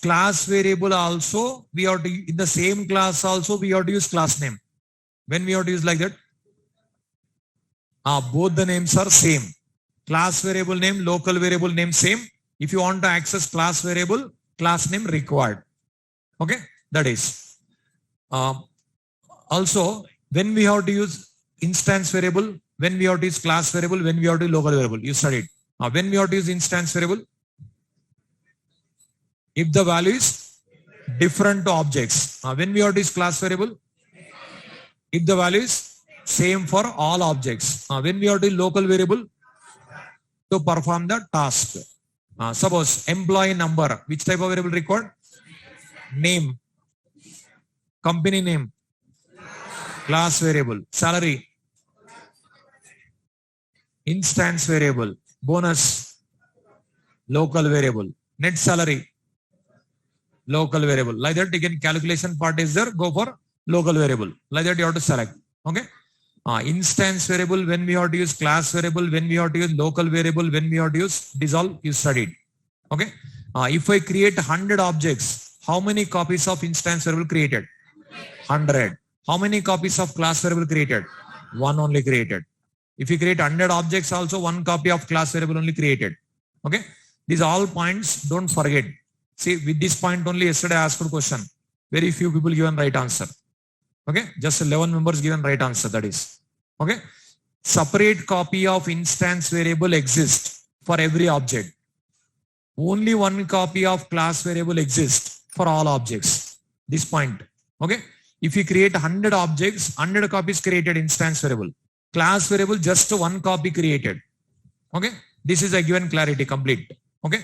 class variable also, we have to, in the same class also, we have to use class name. When we have to use like that? Both the names are same. Class variable name, local variable name same. If you want to access class variable, class name required. Okay, that is. Also, when we have to use instance variable, when we have to use class variable, when we have to use local variable, you studied. When we have to use instance variable, if the value is different to objects. When we have to use class variable, if the value is same for all objects. When we have to use local variable, to perform the task. Suppose employee number, which type of variable required? Name, company name, class variable, salary, instance variable, bonus, local variable, net salary, local variable. Like that, again, calculation part is there, go for local variable. Like that, you have to select. Okay. Instance variable, when we have to use class variable, when we have to use local variable, when we have to use dissolve, you studied. Okay. If I create 100 objects, how many copies of instance variable created? 100. How many copies of class variable created? One only created. If you create 100 objects also, one copy of class variable only created. Okay. These all points, don't forget. See, with this point only yesterday I asked a question. Very few people given right answer. Okay. Just 11 members given right answer, that is. Okay. Separate copy of instance variable exists for every object. Only one copy of class variable exists for all objects. This point. Okay. If you create 100 objects, 100 copies created instance variable. Class variable, just one copy created. Okay. This is a given clarity complete. Okay.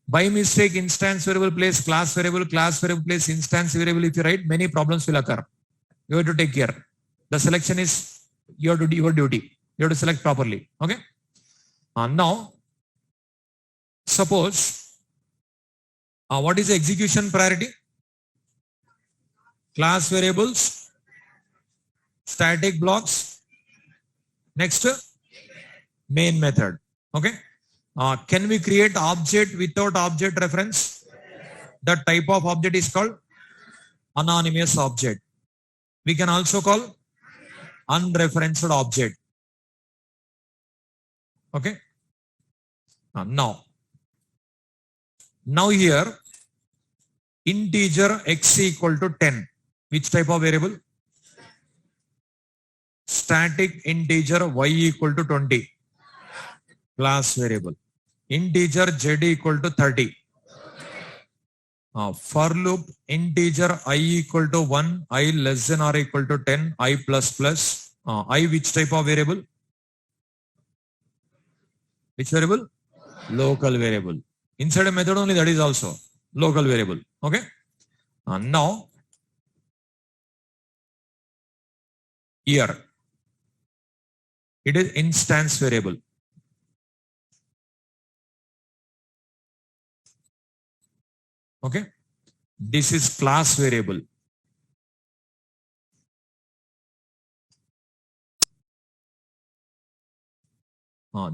By mistake, instance variable place class variable place instance variable. If you write, many problems will occur. You have to take care. The selection is you have to do your duty. You have to select properly. Okay. Now, suppose what is the execution priority? Class variables, static blocks. Next, main method. Okay. Can we create object without object reference? The type of object is called anonymous object. We can also call unreferenced object. Okay. Now here integer x equal to 10. Which type of variable? Static integer y equal to 20. Class variable. Integer z equal to 30. For loop integer I equal to 1, I less than or equal to 10, I plus plus. I which type of variable? Which variable? Local variable. Inside a method only, that is also local variable. Okay. Now here it is instance variable. Okay. This is class variable.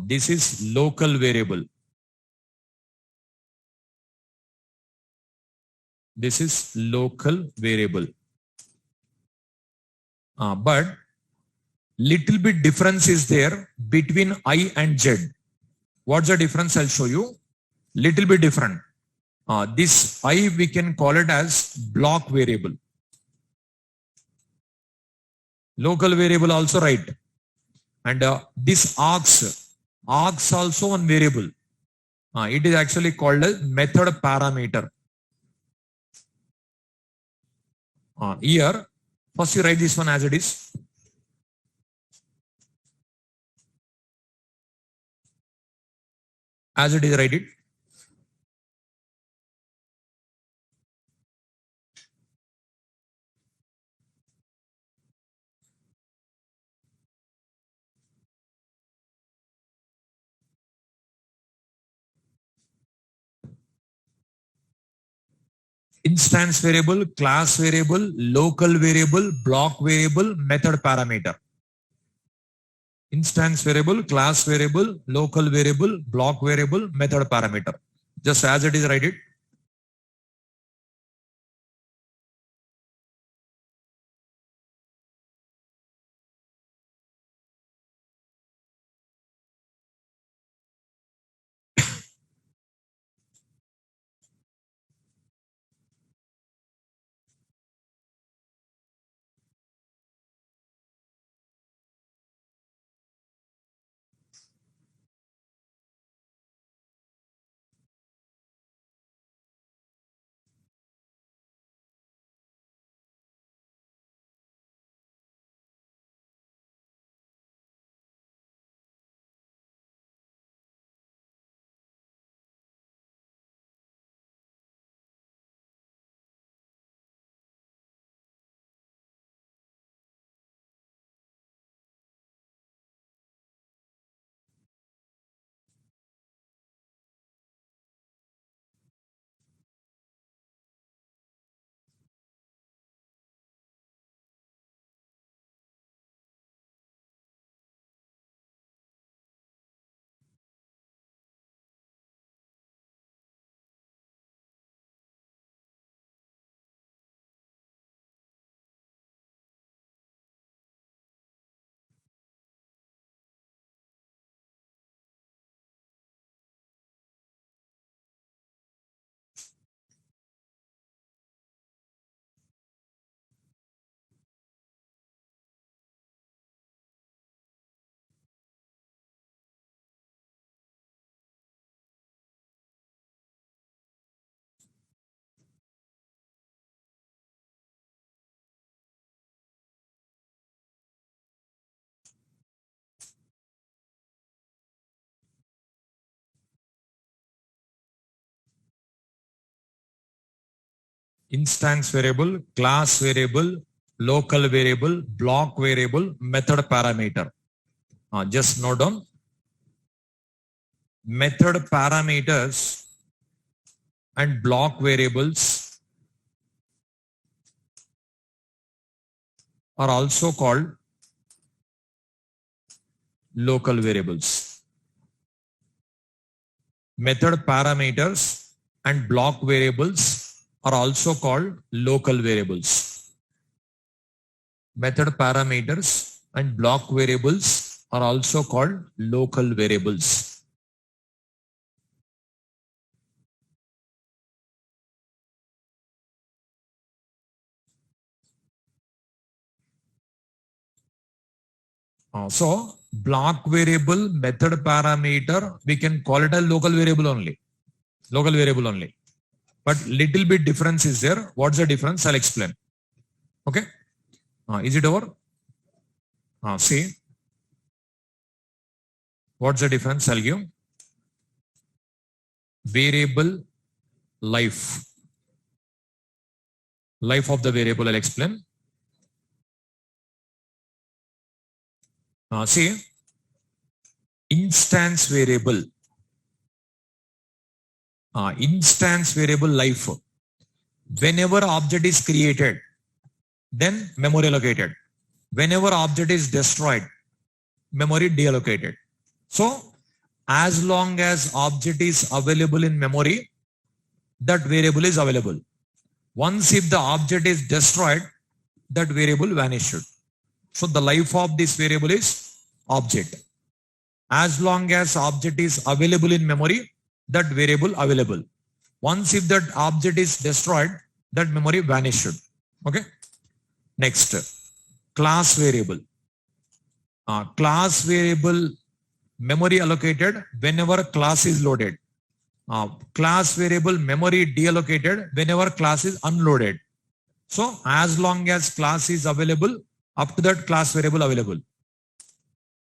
This is local variable. This is local variable. But little bit difference is there between I and Z. What's the difference? I'll show you. Little bit different. This I we can call it as block variable. Local variable also right. And this args also one variable. It is actually called a method parameter. Here, first you write this one as it is. As it is, write it. Instance variable, class variable, local variable, block variable, method parameter. Instance variable, class variable, local variable, block variable, method parameter. Just as it is, write it. Instance variable, class variable, local variable, block variable, method parameter. Just note down. Method parameters and block variables are also called local variables. Method parameters and block variables are also called local variables. Method parameters and block variables are also called local variables. So block variable, method parameter, we can call it a local variable only. Local variable only. But little bit difference is there. What's the difference? I'll explain. Okay. Is it over? See. What's the difference? I'll give. Variable life. Life of the variable I'll explain. See. Instance variable. Instance variable life. Whenever object is created, then memory allocated. Whenever object is destroyed, memory deallocated. So, as long as object is available in memory, that variable is available. Once if the object is destroyed, that variable vanished. So, the life of this variable is object. As long as object is available in memory, that variable available. Once if that object is destroyed, that memory vanished. Okay. Next, class variable. Class variable memory allocated whenever class is loaded. Class variable memory deallocated whenever class is unloaded. So as long as class is available, up to that class variable available.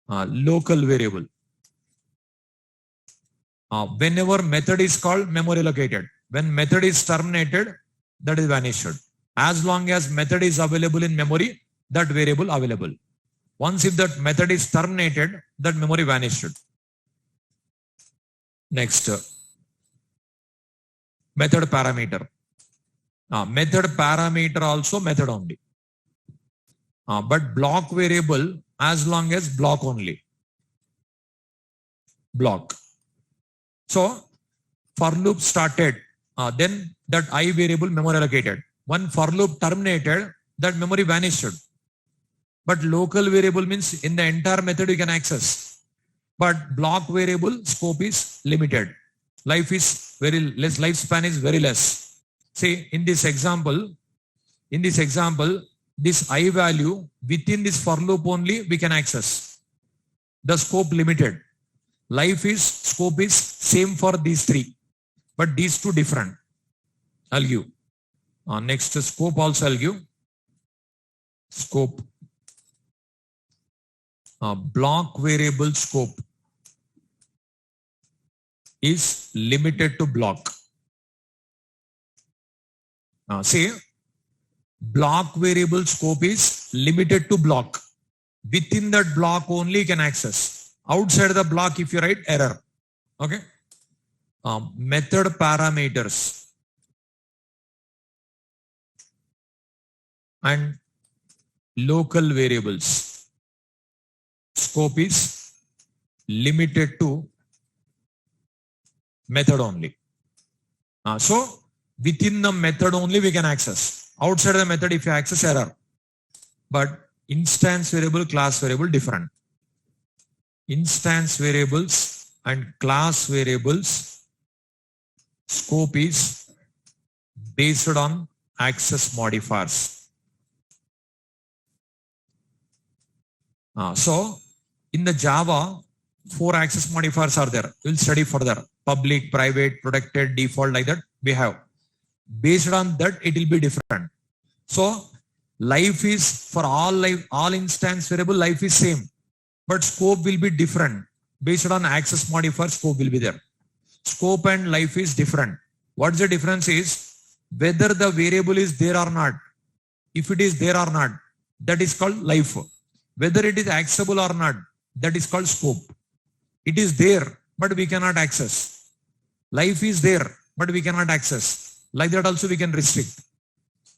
Local variable. Whenever method is called, memory allocated. When method is terminated, that is vanished. As long as method is available in memory, that variable available. Once if that method is terminated, that memory vanished. Next, method parameter. Method parameter also method only. But block variable as long as block only. Block. So, for loop started, then that I variable memory allocated. When for loop terminated, that memory vanished. But local variable means in the entire method you can access. But block variable scope is limited. Life is very less, lifespan is very less. See, in this example, this I value within this for loop only we can access. The scope limited. Scope is same for these three, but these two different. I'll give. Next scope also I'll give. Scope. Block variable scope is limited to block. Say block variable scope is limited to block. Within that block only you can access. Outside the block, if you write error. Okay. Method parameters and local variables. Scope is limited to method only. So within the method only we can access. Outside the method, if you access error. But instance variable, class variable different. Instance variables and class variables scope is based on access modifiers. So in the Java, 4 access modifiers are there. We'll study further. Public, private, protected, default, like that we have. Based on that, it will be different. So life is for all instance variable, life is same. But scope will be different. Based on access modifier, scope will be there. Scope and life is different. What's the difference is, whether the variable is there or not. If it is there or not, that is called life. Whether it is accessible or not, that is called scope. It is there, but we cannot access. Life is there, but we cannot access. Like that also we can restrict.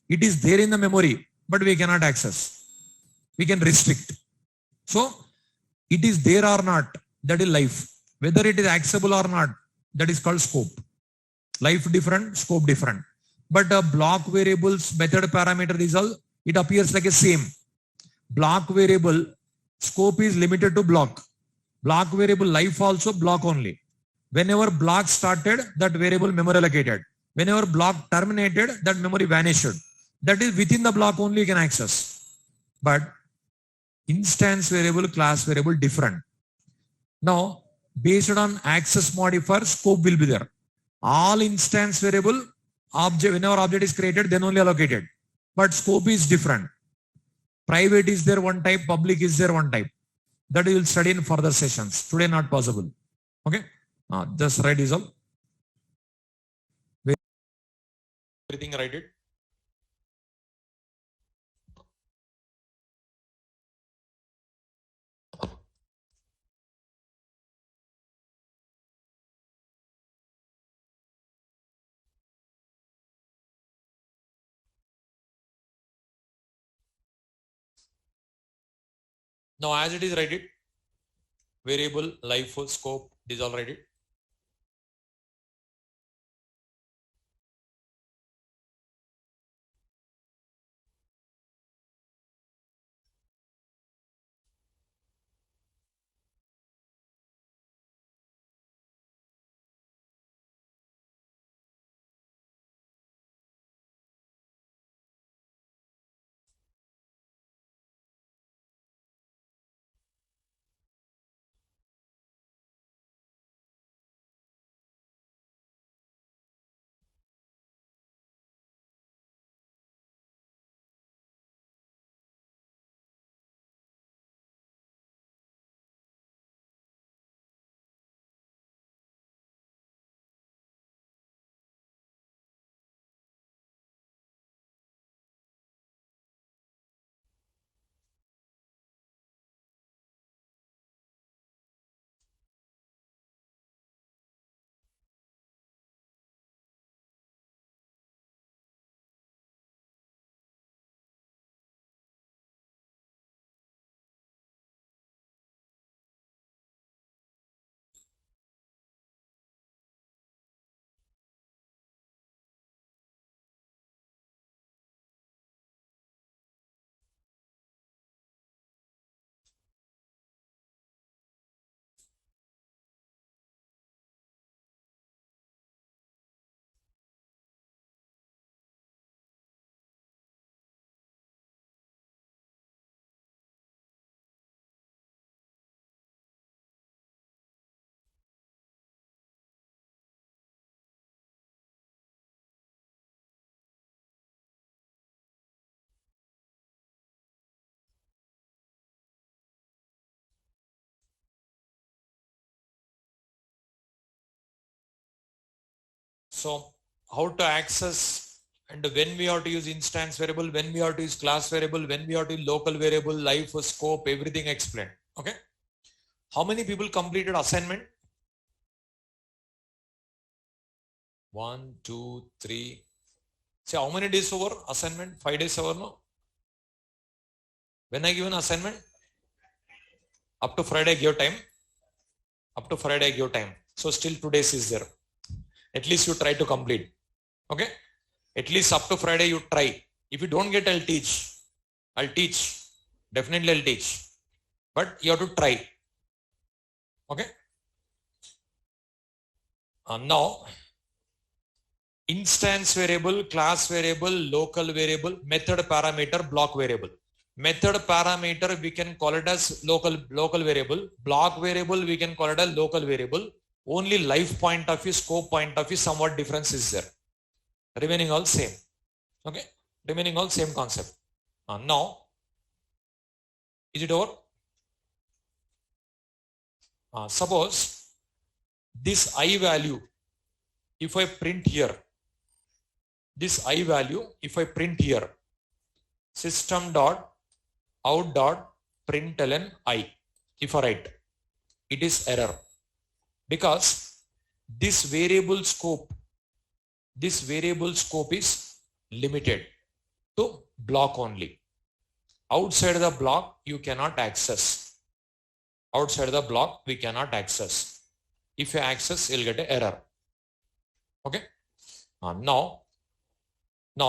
It is there in the memory, but we cannot access. We can restrict. So, it is there or not, that is life. Whether it is accessible or not, that is called scope. Life different, scope different. But block variables, method parameter is all, it appears like a same. Block variable, scope is limited to block. Block variable life also block only. Whenever block started, that variable memory allocated. Whenever block terminated, that memory vanished. That is within the block only you can access. But instance variable, class variable different. Now, based on access modifier, scope will be there. All instance variable, object, whenever object is created, then only allocated. But scope is different. Private is there one type, public is there one type. That we will study in further sessions. Today not possible. Okay? Just write this all. Everything write it. Now as it is write it. Variable, life, scope, this all write it. So how to access and when we have to use instance variable, when we have to use class variable, when we have to use local variable, life, scope, everything explained. Okay. How many people completed assignment? 1, 2, 3. See how many days over assignment? 5 days over, no? When I give an assignment? Up to Friday I give time. Up to Friday I give time. So still 2 days is there. At least you try to complete. Okay. At least up to Friday you try. If you don't get, I'll teach. I'll teach. Definitely I'll teach. But you have to try. Okay. Now, instance variable, class variable, local variable, method parameter, block variable. Method parameter we can call it as local variable. Block variable we can call it as local variable. Only life point of view, scope point of view, somewhat difference is there. Remaining all same. Okay. Remaining all same concept. Now, is it over? Suppose this I value, if I print here, this I value, if I print here, system dot out dot println I, if I write, it is error, because this variable scope is limited to block only. Outside the block you cannot access. Outside the block we cannot access. If you access, you'll get an error. Okay. Now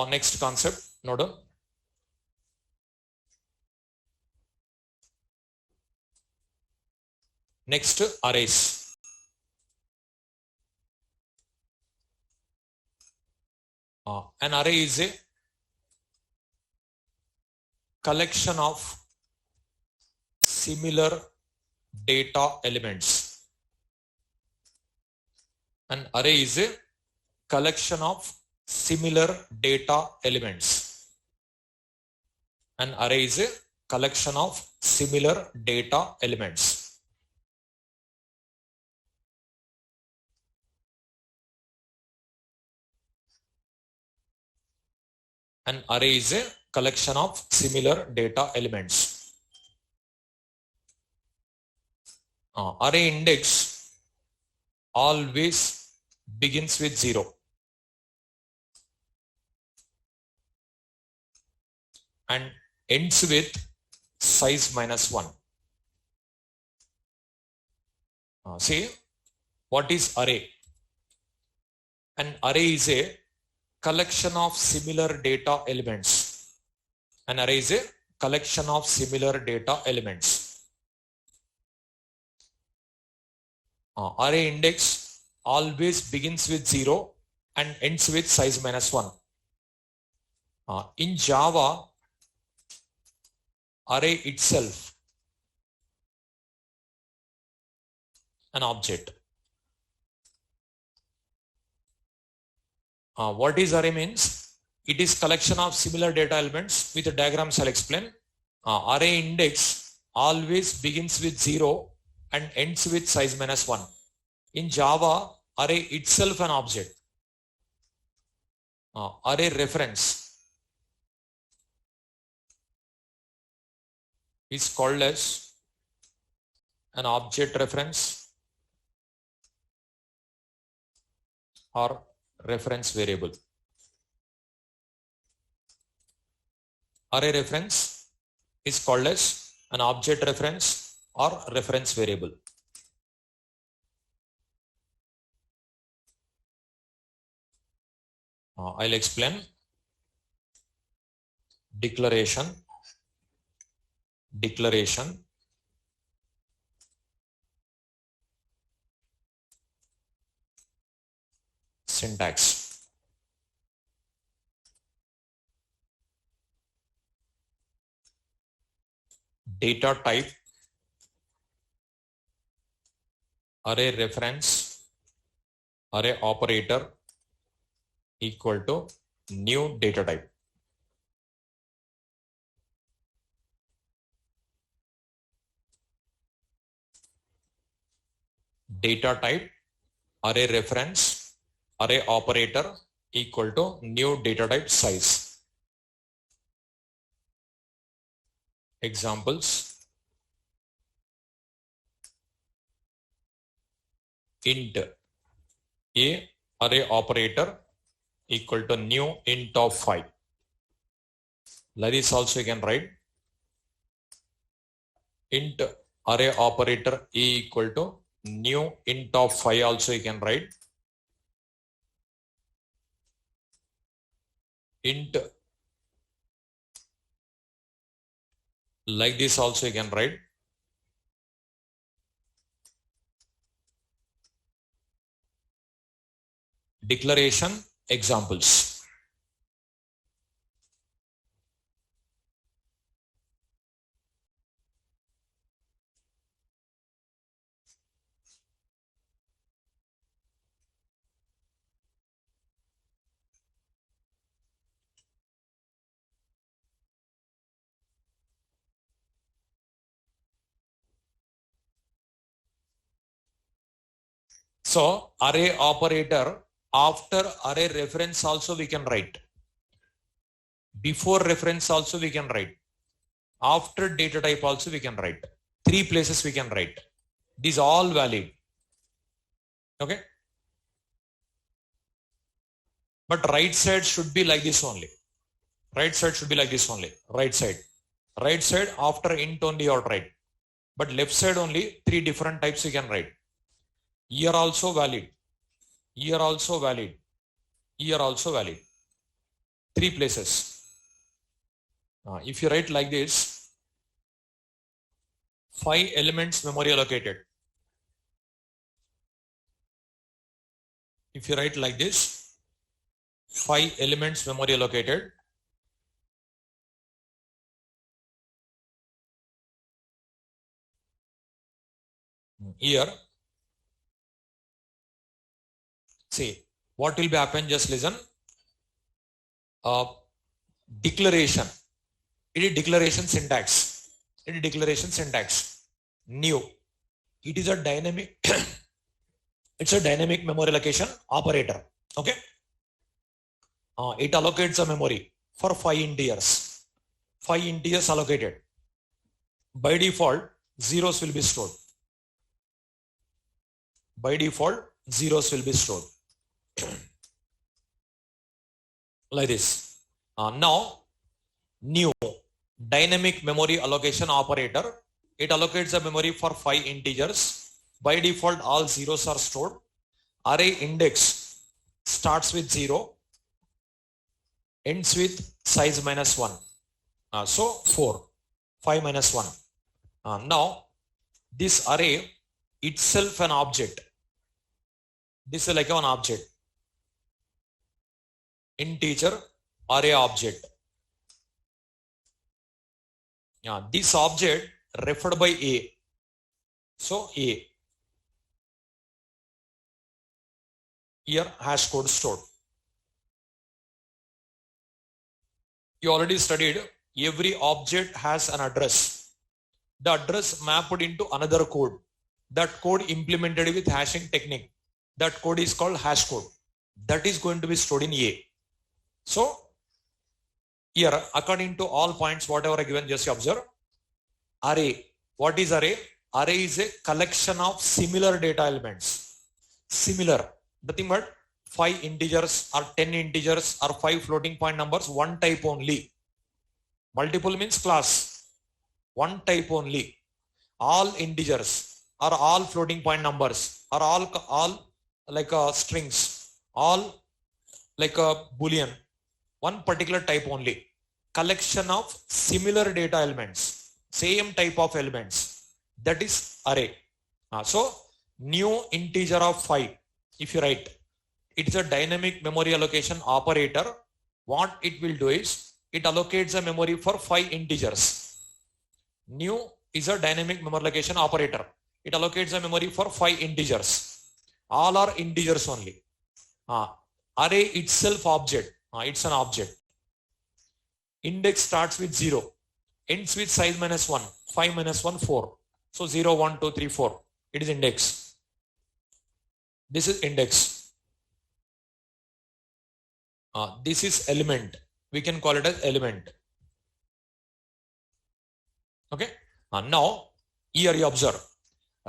next concept, note down. Next, arrays. An array is a collection of similar data elements. An array is a collection of similar data elements. An array is a collection of similar data elements. An array is a collection of similar data elements. Array index always begins with 0 and ends with size -1. See, what is array? An array is a collection of similar data elements. An array is a collection of similar data elements. Array index always begins with 0 and ends with size -1. In Java, array itself an object. What is array means? It is collection of similar data elements. With the diagrams I'll explain. Array index always begins with 0 and ends with size -1. In Java, array itself an object. Array reference is called as an object reference or reference variable. Array reference is called as an object reference or reference variable. I'll explain. Declaration, syntax. Data type, array reference, array operator equal to new data type. Data type, array reference, array operator equal to new data type size. Examples: int a array operator equal to new int of 5. Like this also you can write. Int array operator a equal to new int of 5 also you can write. Int, like this also you can write. Declaration examples: so array operator After array reference also we can write. Before reference also we can write. After data type also we can write. 3 places we can write. These all valid. Okay. But right side should be like this only. Right side should be like this only. Right side. Right side after int only you write. But left side only 3 different types you can write. Year also valid. Year also valid. Year also valid. 3 places. If you write like this, 5 elements memory allocated. If you write like this, 5 elements memory allocated. Here, see what will be happen. Just listen. Declaration. It is declaration syntax. It is declaration syntax. New. It is a dynamic. It's a dynamic memory allocation operator. Okay. It allocates a memory for 5 integers. 5 integers allocated. By default, zeros will be stored. By default, zeros will be stored. Like this. Now, new dynamic memory allocation operator. It allocates a memory for 5 integers. By default, all zeros are stored. Array index starts with 0, ends with size minus 1. So 4, 5 minus 1. Now, this array itself an object. This is like an object. Integer array object. This object referred by A. So A. Here hash code stored. You already studied every object has an address. The address mapped into another code. That code implemented with hashing technique. That code is called hash code. That is going to be stored in A. So here, according to all points, whatever I given, just observe. Array. What is array? Array is a collection of similar data elements. Similar. Nothing but 5 integers or 10 integers or 5 floating point numbers, one type only. Multiple means class. One type only. All integers or all floating point numbers or all like strings. All like a boolean. One particular type only. Collection of similar data elements. Same type of elements. That is array. So new integer of 5. If you write, it is a dynamic memory allocation operator. What it will do is, it allocates a memory for 5 integers. New is a dynamic memory allocation operator. It allocates a memory for 5 integers. All are integers only. Array itself object. It's an object. Index starts with 0. Ends with size minus 1. 5 minus 1, 4. So 0, 1, 2, 3, 4. It is index. This is index. This is element. We can call it as element. Okay. Now, here you observe.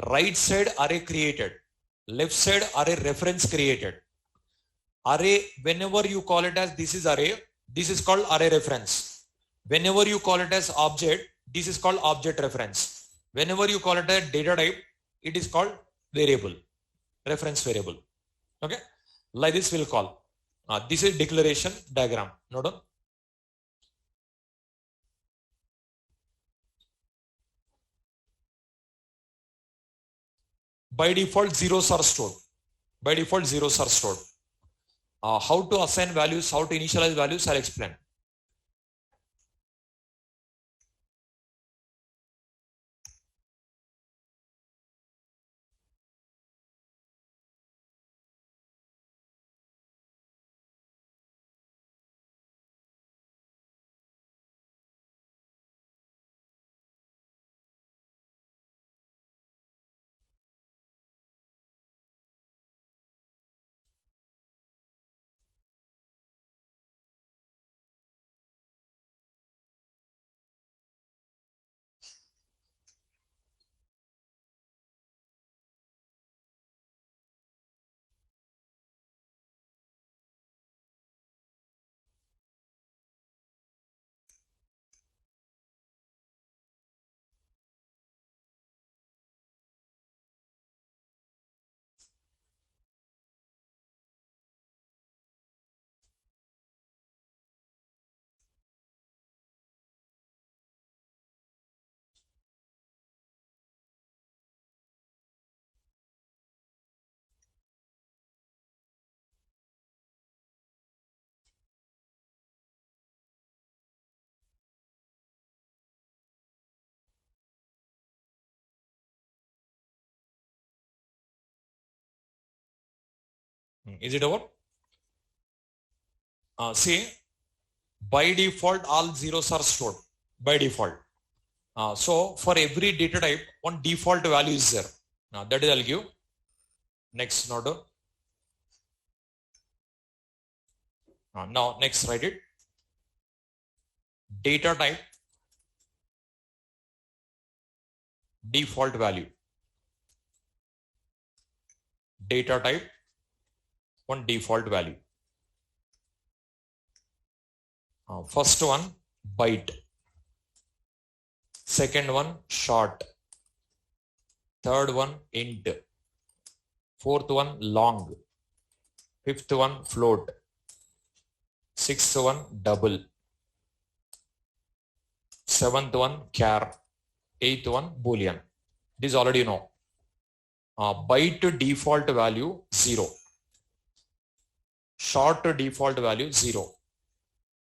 Right side array created. Left side array reference created. Array, whenever you call it as this is array, this is called array reference. Whenever you call it as object, this is called object reference. Whenever you call it as data type, it is called variable. Reference variable. Okay. Like this we'll call. This is declaration diagram. Note down. By default, zeros are stored. By default, zeros are stored. How to assign values, how to initialize values, I'll explain. Is it over? See, by default, all zeros are stored by default. So for every data type, one default value is there. That is I'll give. Next node. Now next write it. Data type default value. Data type one default value. First one byte. Second one short. Third one int. Fourth one long. Fifth one float. Sixth one double. Seventh one char. Eighth one boolean. This already you know. Byte default value 0. Short default value 0.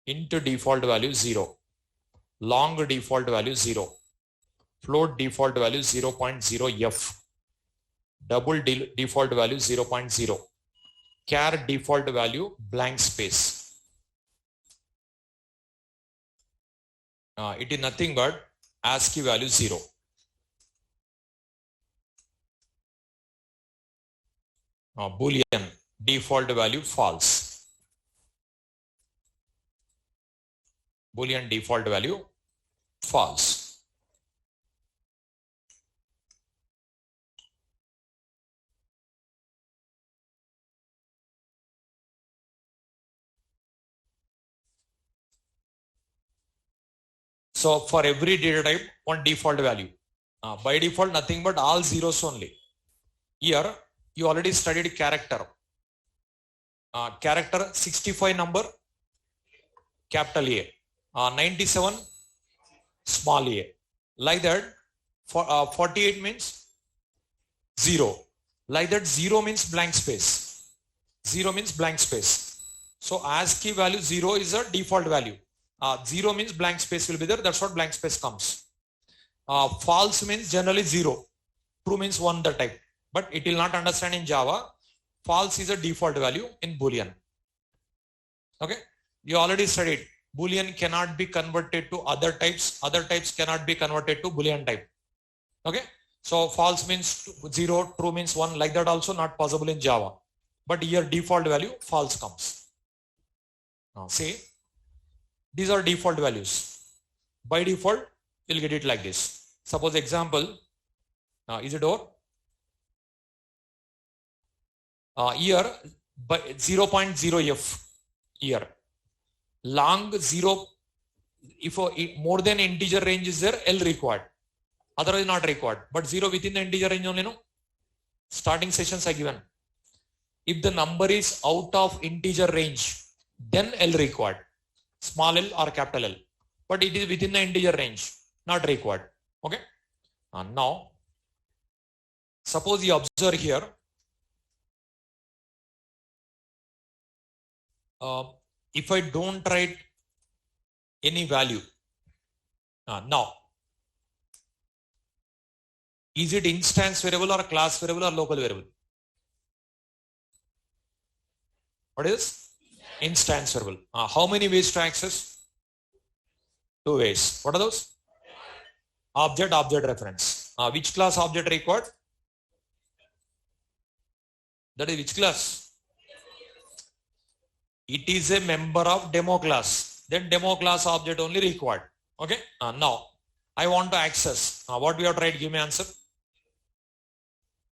Int default value 0. Long default value 0. Float default value 0.0 f. Double default value 0.0. Char default value blank space. It is nothing but ASCII value 0. Boolean default value false. Boolean default value false. So for every data type, one default value. By default, nothing but all zeros only. Here, you already studied character. Character 65 number, capital A. 97, small a. Like that, 48 means 0. Like that, 0 means blank space. 0 means blank space. So ASCII value 0 is a default value. 0 means blank space will be there. That's what blank space comes. False means generally 0. True means 1 the type. But it will not understand in Java. False is a default value in Boolean. Okay. You already studied. Boolean cannot be converted to other types. Other types cannot be converted to Boolean type. Okay. So false means 0. True means 1. Like that also not possible in Java. But here default value false comes. Now see. These are default values. By default, you'll get it like this. Suppose example, is it over? Here, by 0.0 f, here. Long 0, if more than integer range is there, L required. Otherwise not required. But 0 within the integer range only, no? Starting sessions are given. If the number is out of integer range, then L required. Small l or capital L. But it is within the integer range, not required. Okay. Now, suppose you observe here. If I don't write any value, now, is it instance variable or class variable or local variable? What is? Instance variable. How many ways to access? 2 ways. What are those? Object, object reference. Which class object required? That is which class? It is a member of demo class. Then demo class object only required. Okay. Now, I want to access. What we have tried? Give me answer.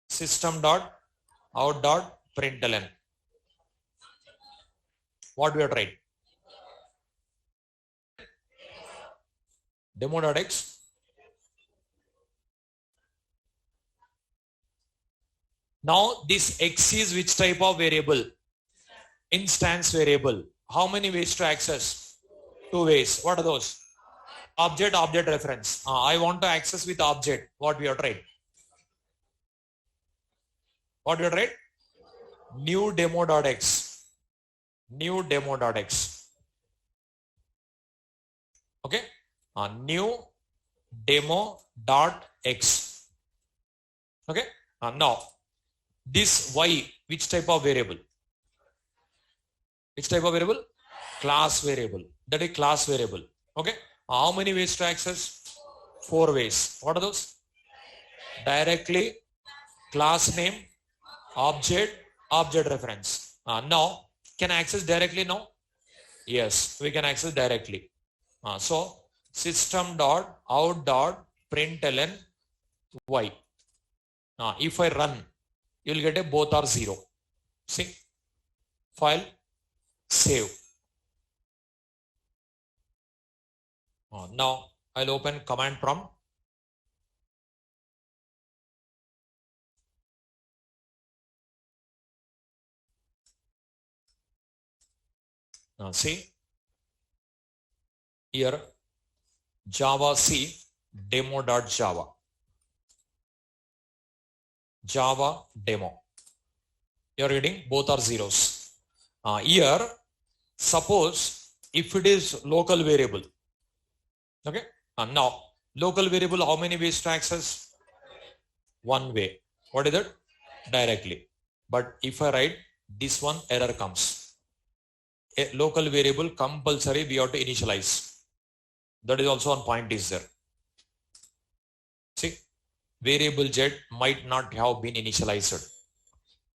System.out.println. What we have tried? Demo.x. Now this x is which type of variable? Instance variable. How many ways to access? 2 ways. What are those? Object, object reference. I want to access with object. What we have tried? What we have tried? New demo.x. New demo.x. Okay. New demo.x. Okay. Now, this y, which type of variable? Which type of variable? Class variable. That is class variable. Okay. How many ways to access? 4 ways. What are those? Directly, class name, object, object reference. Now, can I access directly now? Yes, we can access directly. So, system dot out dot println y. If I run, you will get a both are 0. See, file, save. Now, I'll open command prompt. See, here, Java C demo.java. Java demo. You are reading, both are zeros. Here, suppose if it is local variable. Okay. Now, local variable, how many ways to access? 1 way. What is it? Directly. But if I write this one, error comes. A local variable compulsory we have to initialize. That is also one point is there. See, variable z might not have been initialized.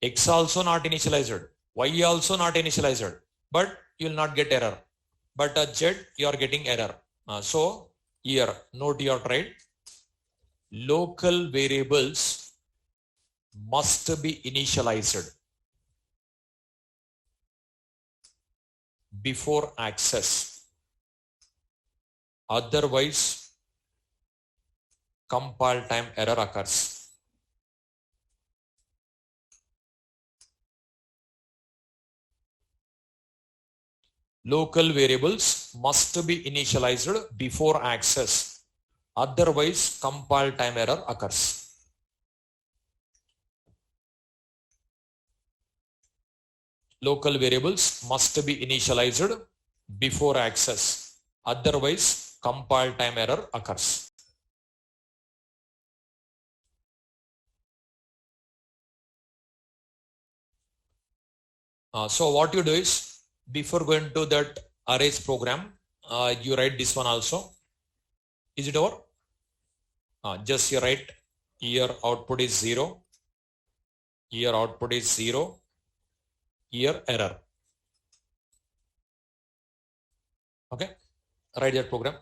X also not initialized. Y also not initialized. But you will not get error. But z you are getting error. So here note your right. Local variables must be initialized before access. Otherwise, compile time error occurs. Local variables must be initialized before access. Otherwise, compile time error occurs. Local variables must be initialized before access. Otherwise, compile time error occurs. So what you do is, before going to that arrays program, you write this one also. Is it over? Just you write here output is 0. Here output is 0. Here error. Okay. Write that program.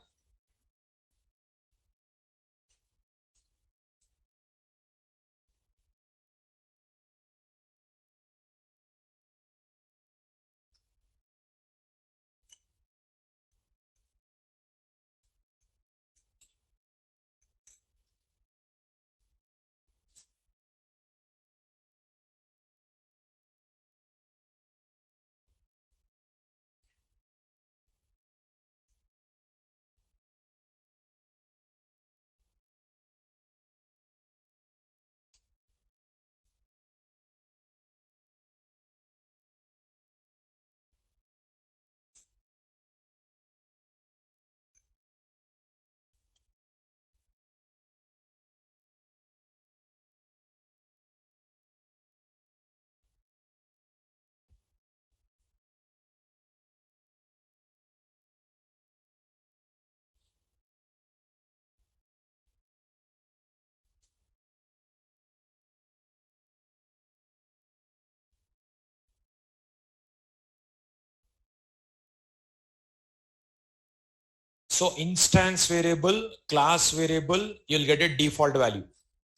So instance variable, class variable, you'll get a default value.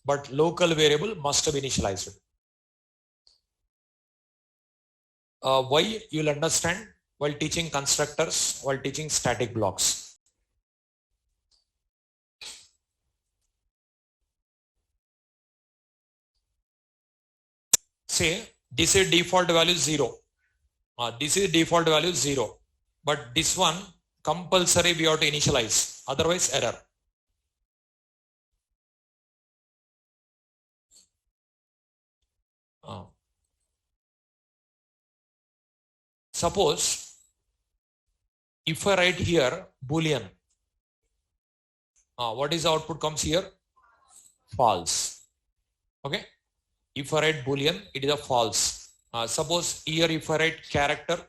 But local variable must be initialized. Why you'll understand while teaching constructors, while teaching static blocks. Say this is default value 0. This is default value 0. But this one compulsory we have to initialize. Otherwise error. Suppose if I write here Boolean, what is the output comes here? False. Okay. If I write Boolean, it is a false. Suppose here if I write character,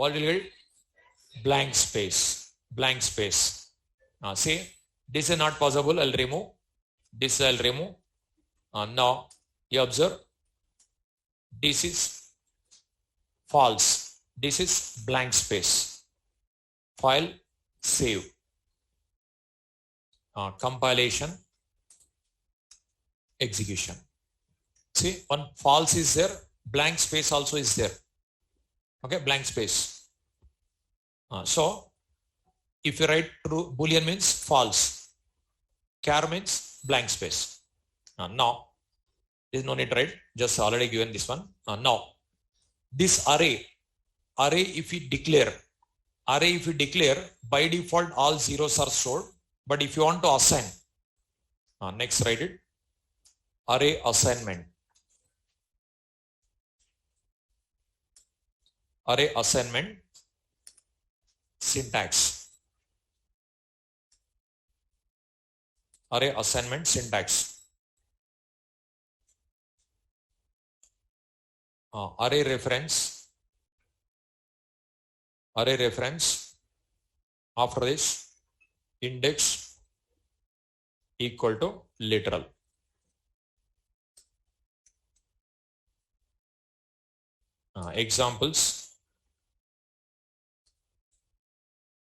what will get? Blank space. Blank space. See, this is not possible. I'll remove. This I'll remove. Now you observe. This is false. This is blank space. File, save. Compilation, execution. See, one false is there. Blank space also is there. Okay, blank space. So, if you write true, Boolean means false. Char means blank space. Now, there's no need to write. Just already given this one. Now, this array if we declare, by default all zeros are stored. But if you want to assign, next write it. Array assignment. Array assignment syntax. Array assignment syntax. Array reference. Array reference. After this, index equal to literal. Examples.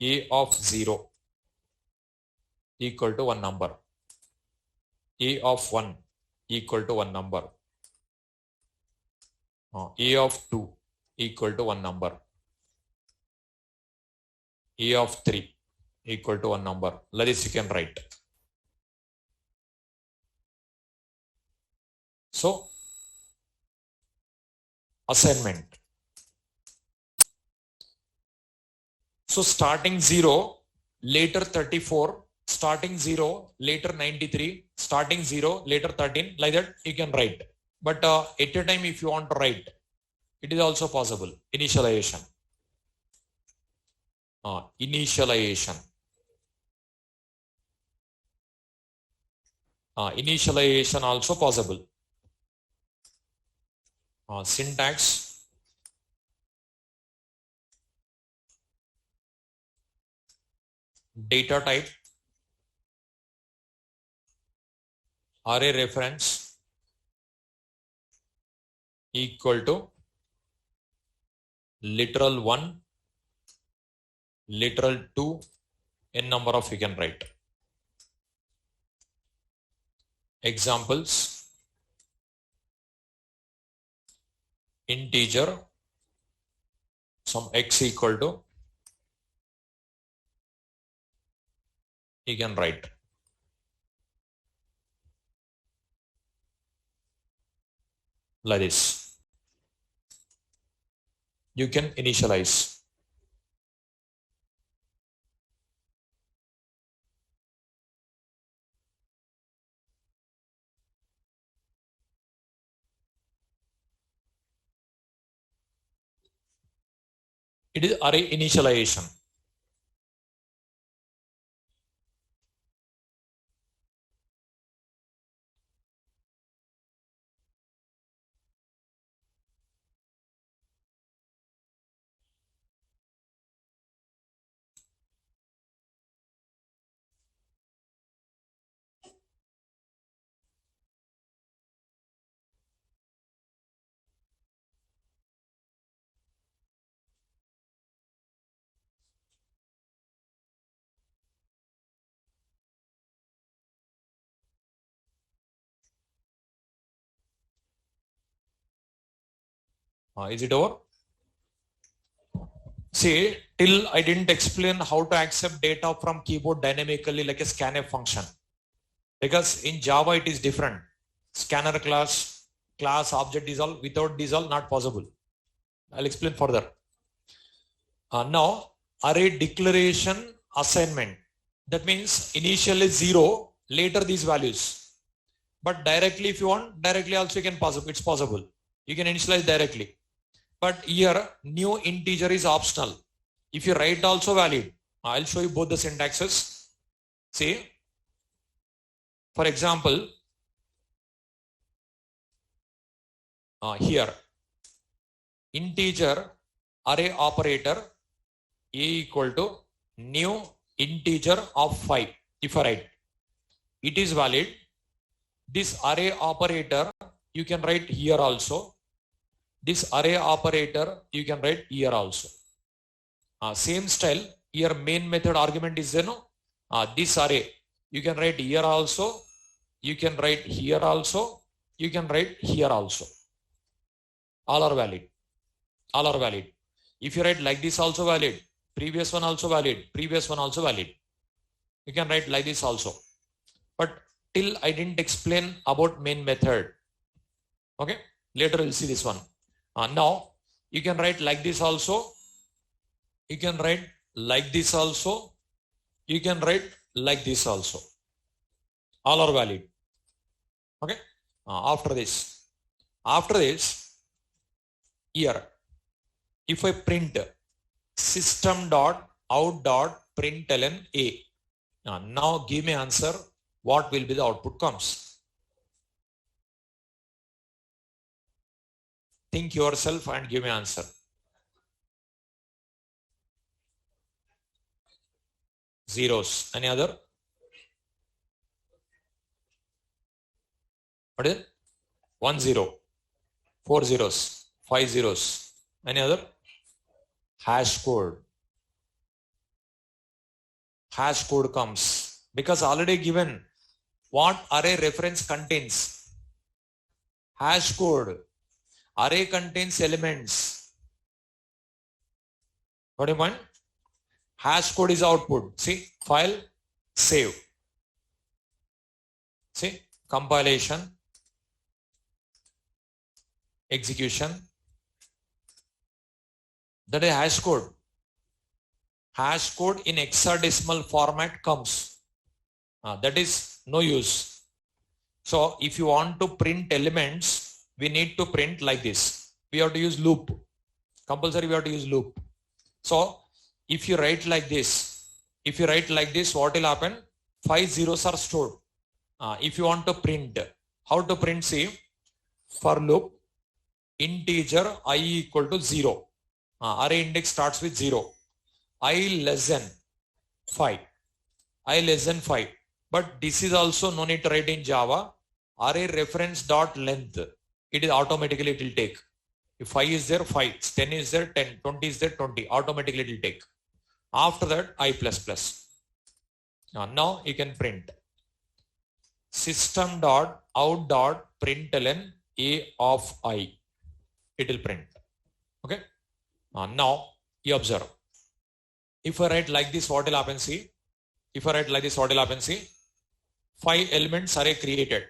A of 0 equal to one number. A of 1 equal to one number. A of 2 equal to one number. A of 3 equal to one number. Like this you can write. So, assignment. So starting 0, later 34, starting 0, later 93, starting 0, later 13, like that you can write. But at a time if you want to write, it is also possible. Initialization. Initialization. Initialization also possible. Syntax. Data type. Array reference equal to literal 1, literal 2, n number of you can write. Examples. Integer, some x equal to, you can write. Like this. You can initialize. It is array initialization. Is it over? See, till I didn't explain how to accept data from keyboard dynamically like a scanf function. Because in Java it is different. Scanner class object is all, without this all not possible. I'll explain further. Now array declaration assignment. That means initially 0, later these values. But directly if you want, directly also you can possible. It's possible. You can initialize directly. But here new integer is optional. If you write also valid. I'll show you both the syntaxes. See, for example, here integer array operator a equal to new integer of 5. If I write, it is valid. This array operator you can write here also. This array operator you can write here also. Same style, here main method argument is there, no? This array you can write here also, you can write here also, you can write here also. All are valid. All are valid. If you write like this also valid, previous one also valid, previous one also valid. You can write like this also. But till I didn't explain about main method. Okay, later we'll see this one. Now you can write like this also. You can write like this also. You can write like this also. All are valid. Okay. After this, here, if I print system dot out dot println a, now give me answer. What will be the output comes? Think yourself and give me answer. Zeros. Any other? What is it? 1 0, 4 zeros, 5 zeros. Any other? Hash code. Hash code comes because already given what array reference contains. Hash code. Array contains elements. What do you mean? Hash code is output. See, file, save. See, compilation, execution. That is hash code. Hash code in hexadecimal format comes. That is no use. So if you want to print elements, we need to print like this. We have to use loop. Compulsory we have to use loop. So if you write like this, what will happen? 5 zeros are stored. If you want to print, how to print? See, for loop, integer I equal to 0. Array index starts with 0. I less than 5. I less than 5. But this is also no need to write in Java. Array reference dot length. It is automatically it will take. If 5 is there, 5. 10 is there, 10. 20 is there, 20. Automatically it will take. After that, I plus plus. Now you can print. System dot out dot println a of I. It will print. Okay. Now you observe. If I write like this, what will happen? See. If I write like this, what will happen? See. 5 elements array created.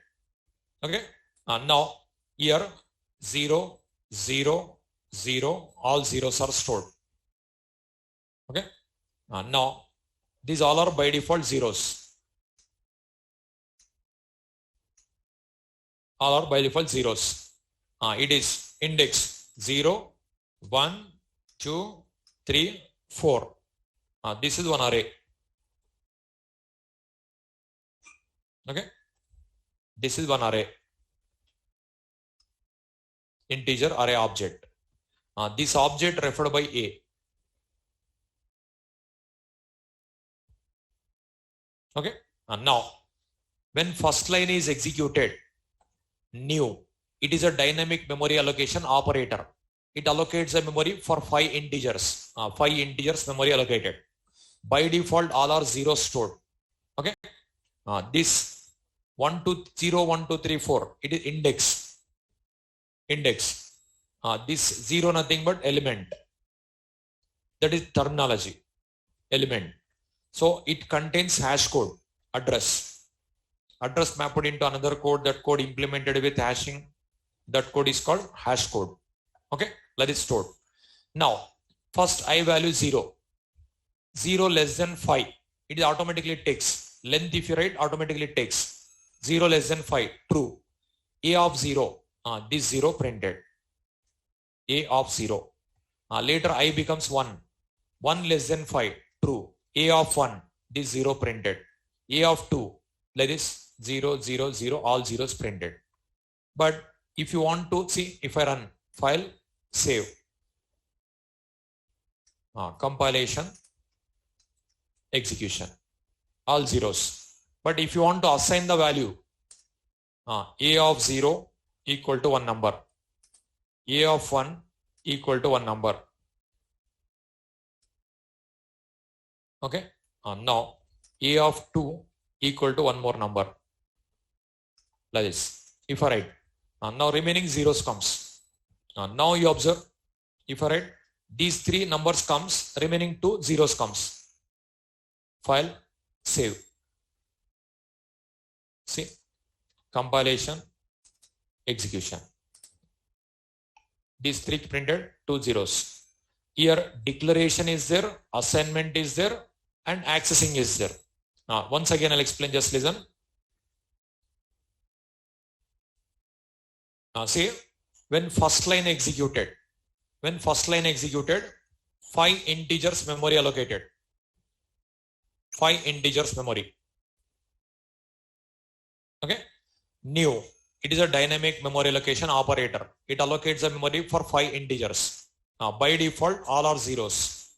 Okay. Now here 0, 0, 0. All zeros are stored. Okay. Now these all are by default zeros. All are by default zeros. It is index 0, 1, 2, 3, 4. This is one array. Okay. This is one array. Integer array object. This object referred by A. Okay. Now, when first line is executed, new, it is a dynamic memory allocation operator. It allocates a memory for 5 integers. 5 integers memory allocated. By default, all are 0 stored. Okay. This 1, 2, 0, 1, 2, 3, 4. It is index. Index. This 0 nothing but element. That is terminology. Element. So it contains hash code, address. Address mapped into another code. That code implemented with hashing. That code is called hash code. Okay, let it stored. Now, first I value 0. 0 less than 5. It is automatically takes. Length if you write automatically takes. 0 less than 5. True. A of 0. This 0 printed. A of 0. Later I becomes 1. 1 less than 5. True. A of 1, this 0 printed. A of 2, like this 0, 0, 0, all zeros printed. But if you want to see, if I run file, save. compilation, execution, all zeros. But if you want to assign the value, a of 0 equal to one number, a of 1 equal to one number. Okay. Now a of 2 equal to one more number. Like this. If I write, now remaining zeros comes. Now you observe, if I write these three numbers comes, remaining two zeros comes. File, save. See, compilation, execution. These three printed, two zeros. Here declaration is there, assignment is there, and accessing is there. Once again I'll explain, just listen. See, when first line executed, 5 integers memory allocated. 5 integers memory. Okay. New, it is a dynamic memory allocation operator. It allocates the memory for 5 integers. By default, all are zeros.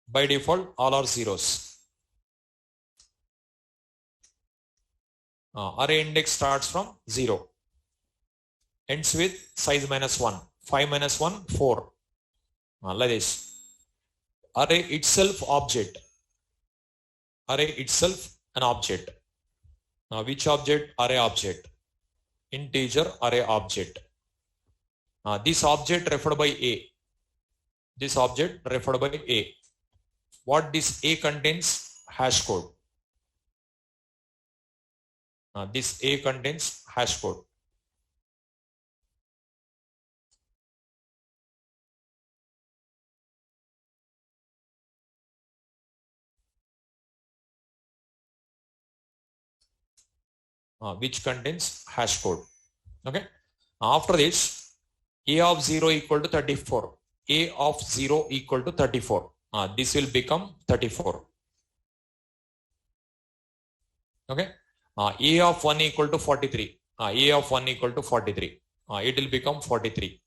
By default, all are zeros. Array index starts from 0. Ends with size -1. 5 minus 1, 4. Like this. Array itself object. Array itself an object. Which object? Array object. Integer array object. This object referred by A. This object referred by A. What this A contains? Hash code. This A contains hash code. Which contains hash code. Okay. After this, A of 0 equal to 34. A of 0 equal to 34. This will become 34. Okay. A of 1 equal to 43. A of 1 equal to 43. It will become 43.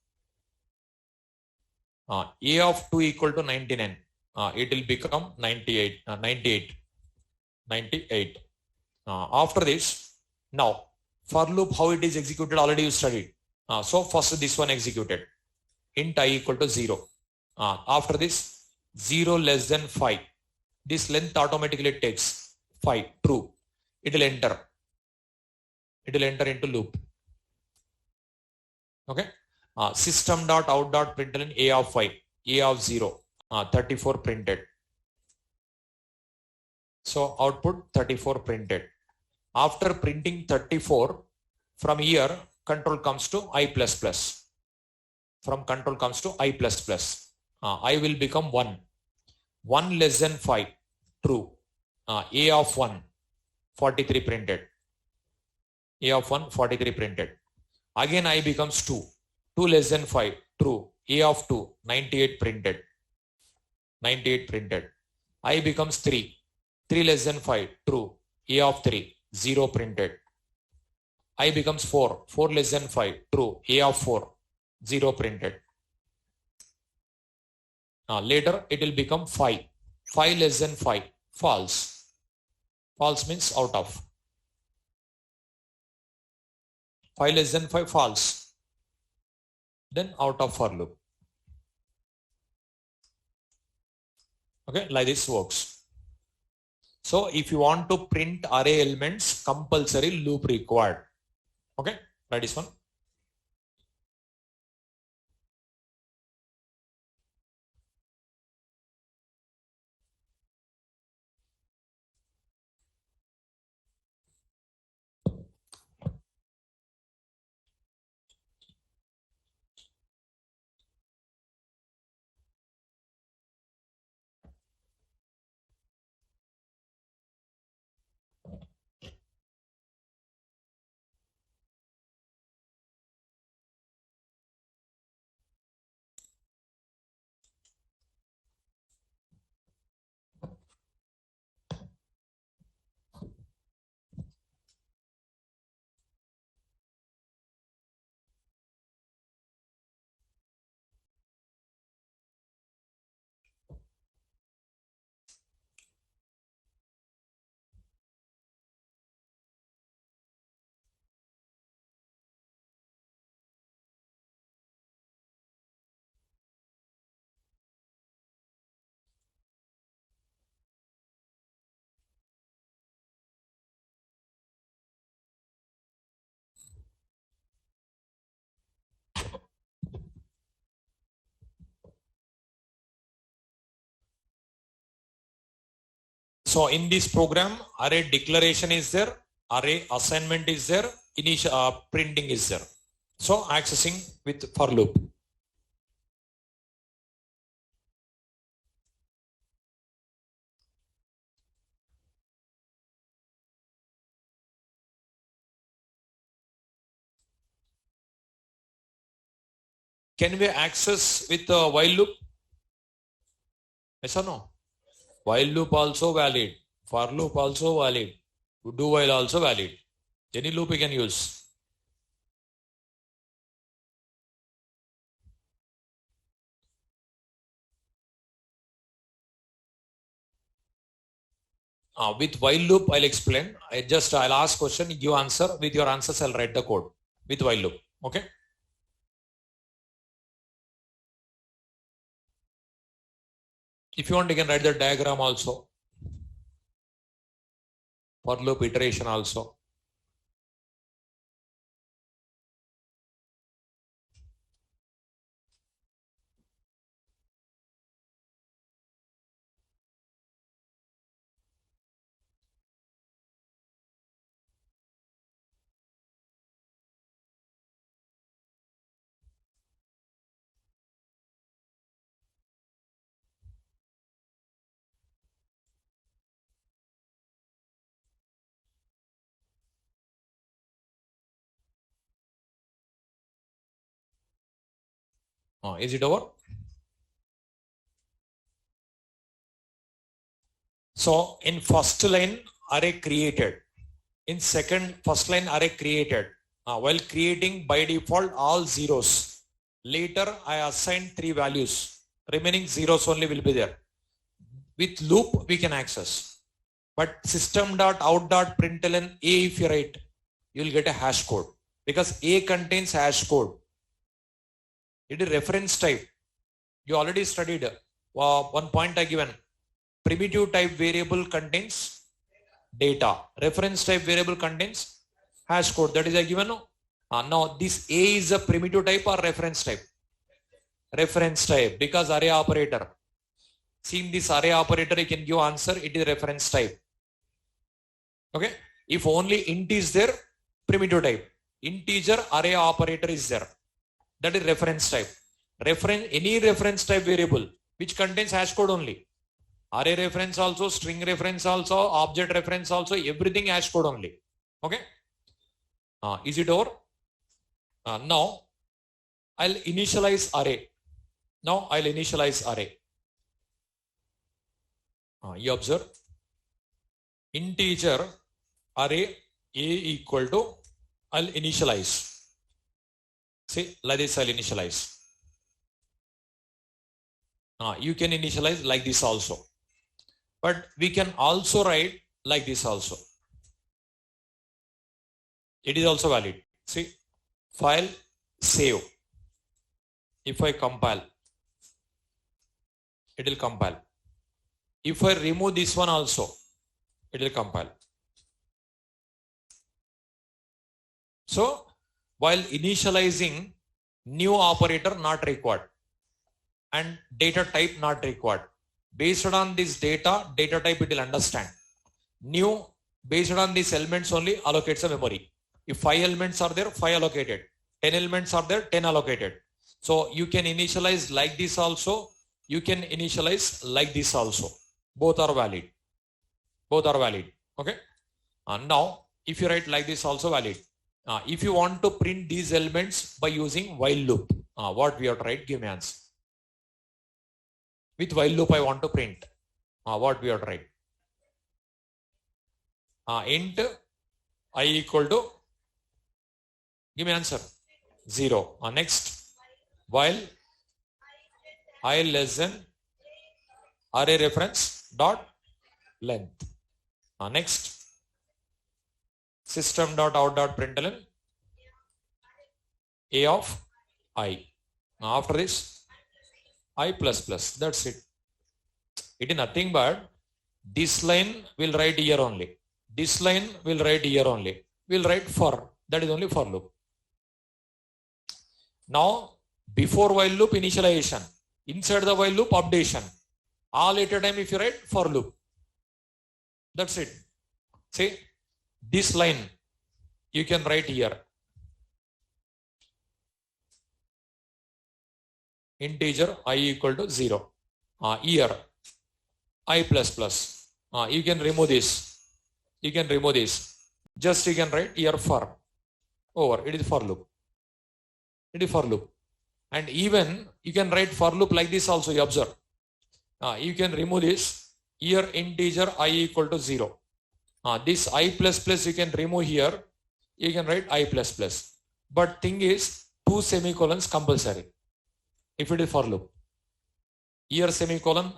A of 2 equal to 99. It will become 98. 98. After this, now for loop, how it is executed, already you studied. So first this one executed. Int I equal to 0. After this, 0 less than 5. This length automatically takes 5, true. It will enter. It will enter into loop. Okay. System.out.println A of 5, A of 0, 34 printed. So output 34 printed. After printing 34, from here control comes to I++. From control comes to I++. I will become 1. 1 less than 5, true. A of 1, 43 printed. A of 1, 43 printed. Again I becomes 2. 2 less than 5, true. A of 2, 98 printed. 98 printed. I becomes 3. 3 less than 5, true. A of 3, 0 printed. I becomes 4. 4 less than 5, true. A of 4, 0 printed. Later it will become 5. 5 less than 5, false. False means out of. 5 less than 5, false. Then out of for loop. Okay, like this works. So if you want to print array elements, compulsory loop required. Okay, write this one. So in this program, array declaration is there, array assignment is there, initial printing is there. So accessing with for loop. Can we access with the while loop? Yes or no? While loop also valid. For loop also valid. Do while also valid. Any loop we can use. With while loop, I'll explain. I'll ask question, give answer. With your answers, I'll write the code. With while loop. Okay. If you want, you can write the diagram also. For loop iteration also. Is it over? So in first line, array created. In first line array created. While creating by default all zeros. Later I assign 3 values. Remaining zeros only will be there. With loop we can access. But system.out.println A if you write, you will get a hash code. Because A contains hash code. It is reference type. You already studied. One point I given. Primitive type variable contains data. Reference type variable contains hash code. That is I given. Now this A is a primitive type or reference type? Reference type, because array operator. Seeing this array operator, you can give answer. It is reference type. Okay. If only int is there, primitive type. Integer array operator is there. That is reference type. Any reference type variable which contains hash code only. Array reference also, string reference also, object reference also, everything hash code only. Okay. Is it over? Now I'll initialize array. Now I'll initialize array. You observe. Integer array A equal to, I'll initialize. See, like this I'll initialize. You can initialize like this also. But we can also write like this also. It is also valid. See, file, save. If I compile, it will compile. If I remove this one also, it will compile. So, while initializing, new operator not required and data type not required. Based on this data type it will understand. New, based on these elements only allocates a memory. If 5 elements are there, 5 allocated. 10 elements are there, 10 allocated. So you can initialize like this also. You can initialize like this also. Both are valid. Both are valid. Okay. Now, if you write like this also valid. If you want to print these elements by using while loop, what we have to write, give me answer. With while loop I want to print. What we have to write? Int I equal to, give me answer, 0. Next, while I less than array reference dot length. Next, system.out.println A of I. After this, I plus plus. That's it. It is nothing but this line will write here only. This line will write here only. We'll write for. That is only for loop. Now, before while loop, initialization. Inside the while loop, updation. All later time if you write for loop. That's it. See, this line you can write here. Integer I equal to 0. Here I plus plus. You can remove this. You can remove this. Just you can write here for. Over. It is for loop. It is for loop. And even you can write for loop like this also. You observe. You can remove this. Here integer I equal to 0. This I plus plus you can remove here. You can write I plus plus. But thing is 2 semicolons compulsory. If it is for loop. Here semicolon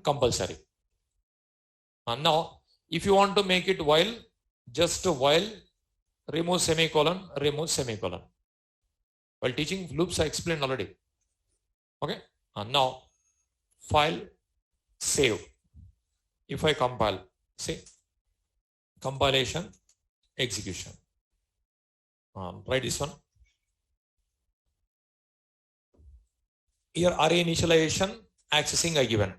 compulsory. Now if you want to make it while, just while, remove semicolon. While teaching loops I explained already. Okay. Now file, save. If I compile, see, compilation, execution. Write this one. Here array initialization, accessing I given.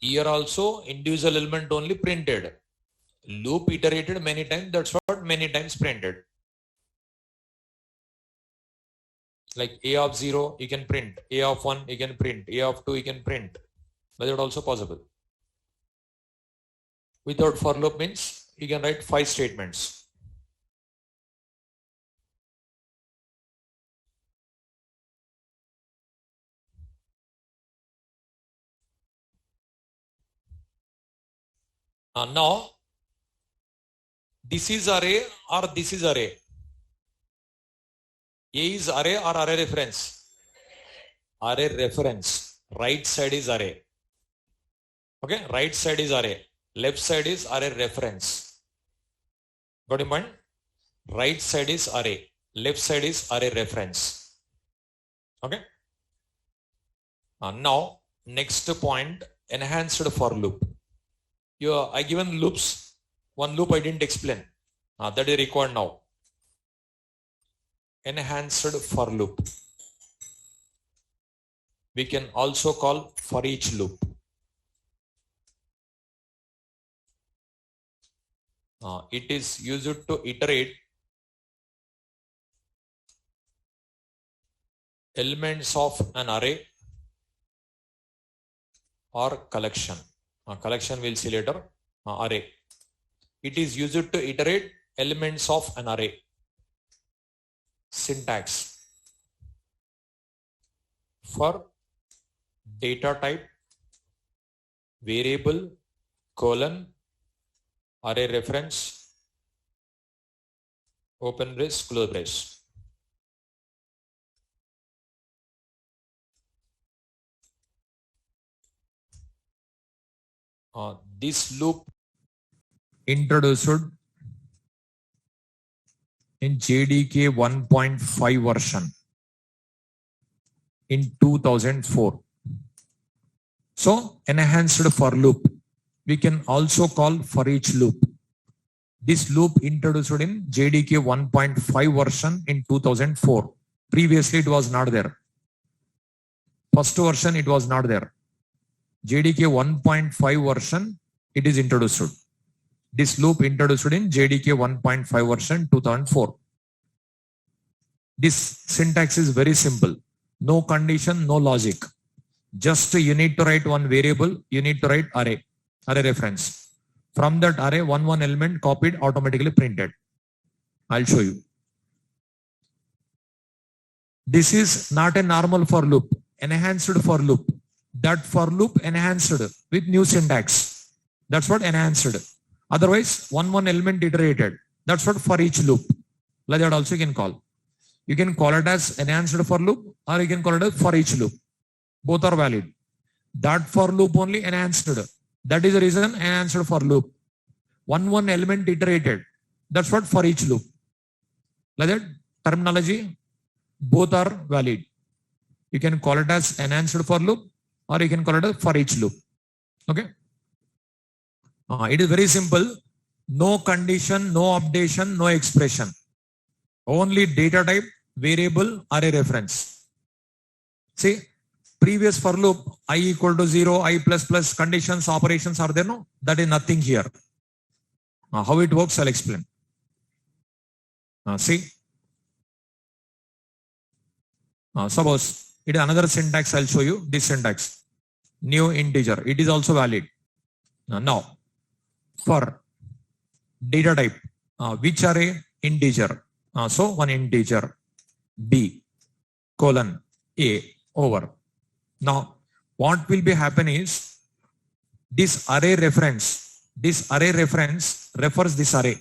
Here also individual element only printed. Loop iterated many times. That's what many times printed. Like A of 0 you can print. A of 1 you can print. A of 2 you can print. But that also possible. Without for loop means you can write 5 statements. Now this is array or this is array. A is array or array reference? Array reference. Right side is array. Okay, right side is array. Left side is array reference. Got in mind? Right side is array. Left side is array reference. Okay. Now next point, enhanced for loop. I given loops. One loop I didn't explain. That is required now. Enhanced for loop. We can also call for each loop. It is used to iterate elements of an array or collection. Collection we'll see later. Array. It is used to iterate elements of an array. Syntax. For data type, variable, colon, array reference, open brace, close brace. This loop introduced in JDK 1.5 version in 2004. So enhanced for loop. We can also call for each loop. This loop introduced in JDK 1.5 version in 2004. Previously it was not there. First version it was not there. JDK 1.5 version it is introduced. This loop introduced in JDK 1.5 version 2004. This syntax is very simple. No condition, no logic. Just you need to write one variable, you need to write array reference. From that array, one element copied, automatically printed. I'll show you. This is not a normal for loop, enhanced for loop. That for loop enhanced with new syntax. That's what enhanced. Otherwise, one element iterated. That's what for each loop. Like that also you can call. You can call it as enhanced for loop, or you can call it as for each loop. Both are valid. That for loop only enhanced. That is the reason enhanced for loop. One element iterated. That's what for each loop. Like that terminology, both are valid. You can call it as enhanced for loop, or you can call it as for each loop. Okay. It is very simple. No condition, no updation, no expression. Only data type, variable, array reference. See, previous for loop, I equal to 0, I plus plus conditions, operations are there, no? That is nothing here. How it works, I'll explain. See, suppose it is another syntax, I'll show you this syntax. New integer, it is also valid. Now, for data type, which array? Integer. So one integer, B, colon, A, over. Now, what will be happen is, this array reference refers this array.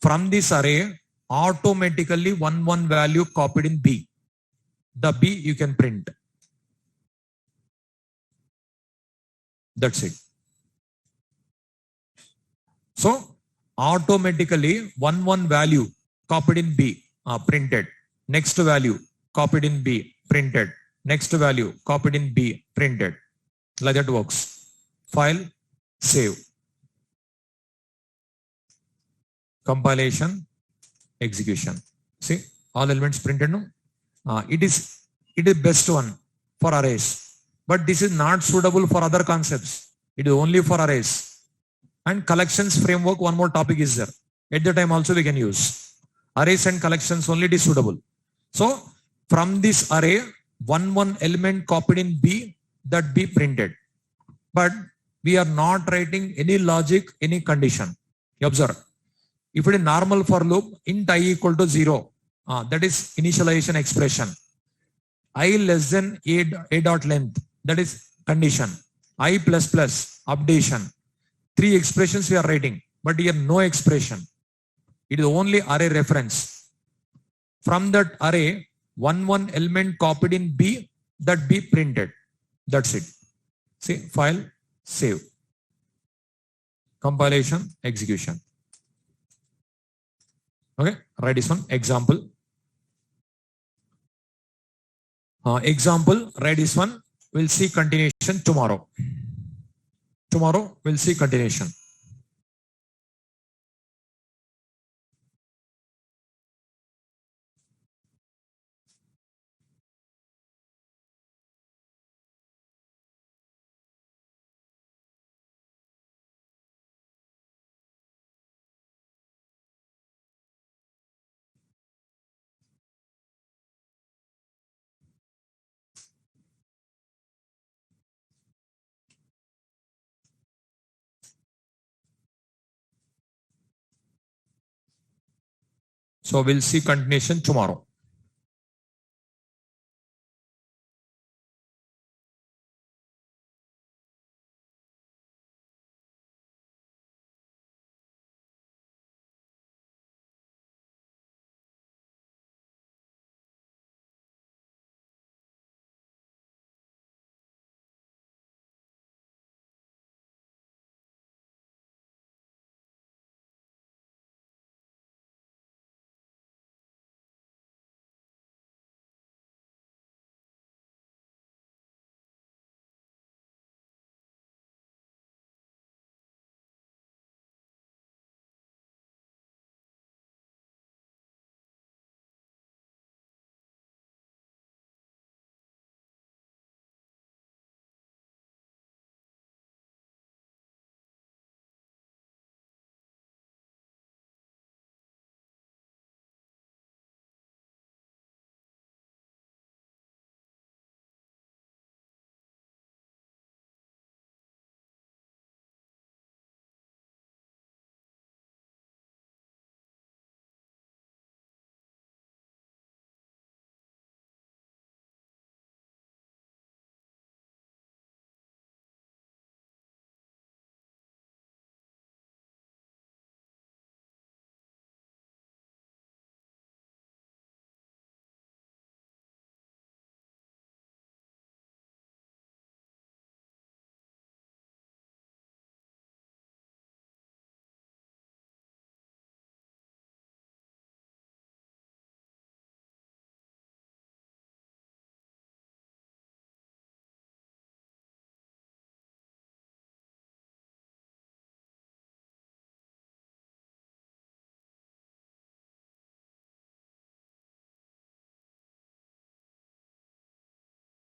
From this array, automatically one value copied in B. The B you can print. That's it. So automatically one value copied in B, printed. Next value copied in B, printed. Next value copied in B, printed. Like that works. File, save. Compilation, execution. See, all elements printed, no? It is best one for arrays. But this is not suitable for other concepts. It is only for arrays. And collections framework, one more topic is there. At the time also we can use. Arrays and collections only, it is suitable. So from this array, one element copied in B, that B printed. But we are not writing any logic, any condition. You observe. If it is normal for loop, int I equal to 0, that is initialization expression. I less than a dot length, that is condition. I plus plus, updation. 3 expressions we are writing, but here no expression. It is only array reference. From that array, one element copied in B, that B printed. That's it. See, file, save. Compilation, execution. Okay, write this one. Example. Example, write this one. We'll see continuation tomorrow. Tomorrow, we'll see continuation. So we'll see continuation tomorrow.